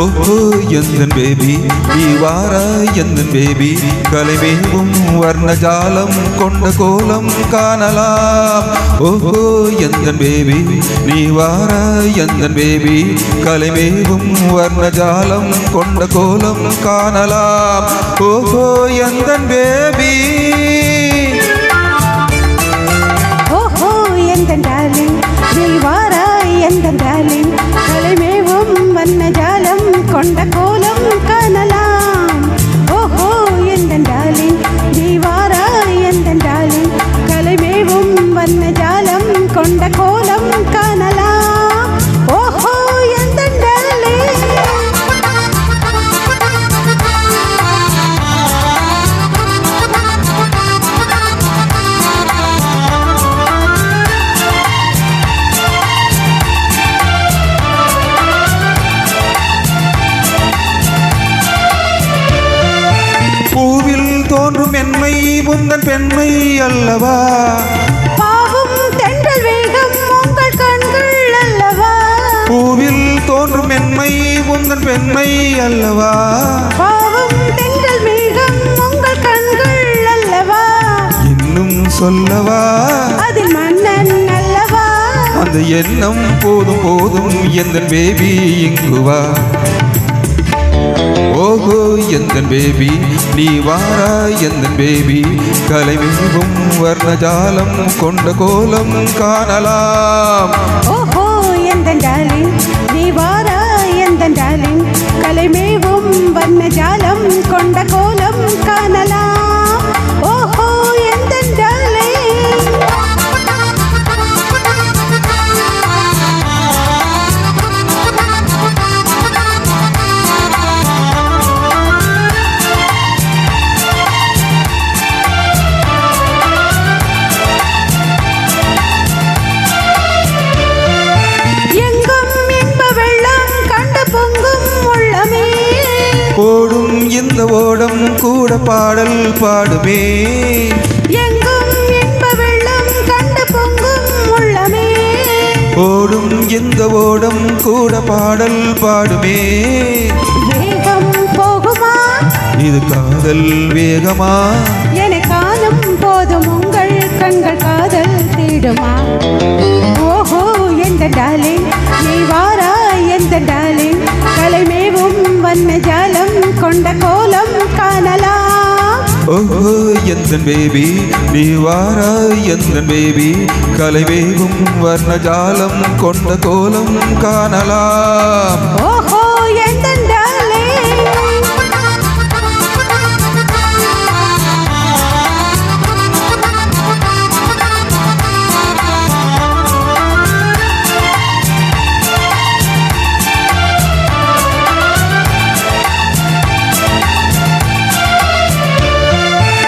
ஓஹோ எந்தன் பேபி நீ வாரா எந்தன் பேபி கலைமேவும் வர்ணஜாலம் கொண்ட கோலம் காணலாம். ஓஹோ எந்தன் பேபி நீ வாரா எந்தன் பேபி கலைமேவும் வர்ணஜாலம் கொண்ட கோலம் காணலாம். ஓஹோ எந்தன் பேபி ஓஹோ எந்தன் டார்லிங் நீ வாரா எந்தன் டார்லிங் கலைமேவும் வண்ணஜாலம் கொண்ட கோலம் காணலாம். ஓஹோ எந்தன் டார்லிங் நீ வாரா எந்தன் டார்லிங் கலைமேவும் வண்ணஜாலம் கொண்ட கோலம் காணலாம். ஓஹோ எந்தன் டார்லிங் பூவில் தோன்றும் மென்மை உந்தன் பெண்மை அல்லவா. பாவும் தென்றல் வேகம் உங்கள் கண்கள் அல்லவா. பூவில் தோன்றும் மென்மை உந்தன் பெண்மை அல்லவா. பாவும் தென்றல் வேகம் உங்கள் கண்கள் அல்லவா. இன்னும் சொல்லவா அதில் மன்னன் அல்லவா. அந்த எண்ணம் போதும் போதும் எந்தன் பேபி இங்குவா. ஓஹோ எந்தன் பேபி நீ வாரா எந்தன் பேபி கலைமேவும் வர்ணஜாலம் கொண்ட கோலம் காணலாம். ஓஹோ எந்தன் டார்லிங் நீ வாரா எந்தன் டார்லிங் கலைமேவும் வண்ணஜாலம் கொண்ட கோலம் காணலாம். ஓஹோ எந்தன் டார்லிங் ஓடும் இந்த ஓடம் கூட பாடல் பாடுமே. எங்கும் இன்ப வெள்ளம் கண்டு பொங்கும் உள்ளமே. ஓடும் இந்த ஓடம் கூட பாடல் பாடுமே. வேகம் போகுமா இது காதல் வேகமா. என காணும் போதும் உங்கள் கண்கள் காதல் தேடுமா. ஓஹோ எந்த டார்லிங் நீ வாரா எந்த டார்லிங் கலைமேவும் வண்ணஜாலம் கொண்ட கோலம் காணலாம். ஓஹோ எந்தன் பேபி நீ வாரா எந்தன் பேபி கலைமேவும் வர்ணஜாலம் கொண்ட கோலம் காணலாம். ஓஹோ எந்தன் டார்லிங்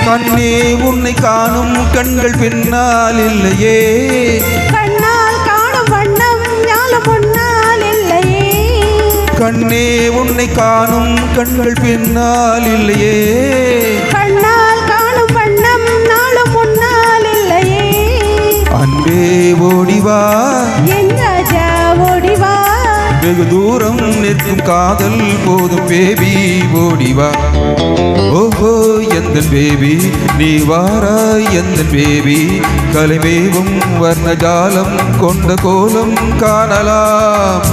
கண்ணே உன்னை காணும் கண்கள் பின்னால் இல்லையே. கண்ணால் காணும் வண்ணம் ஞாலம் முன்னால் இல்லையே. கண்ணே உன்னை காணும் கண்கள் பின்னால் இல்லையே. கண்ணால் காணும் வண்ணம் நாளும் முன்னால் இல்லையே. அன்பே ஓடிவா என் ராஜா ஓடிவா. வெகு தூரம் நிற்கும் காதல் போதும் பேபி ஓடிவா. ஓஹோ எந்தன் பேபி நீ வாரா எந்தன் பேபி கலைமேவும் வர்ணஜாலம் கொண்ட கோலம் காணலாம்.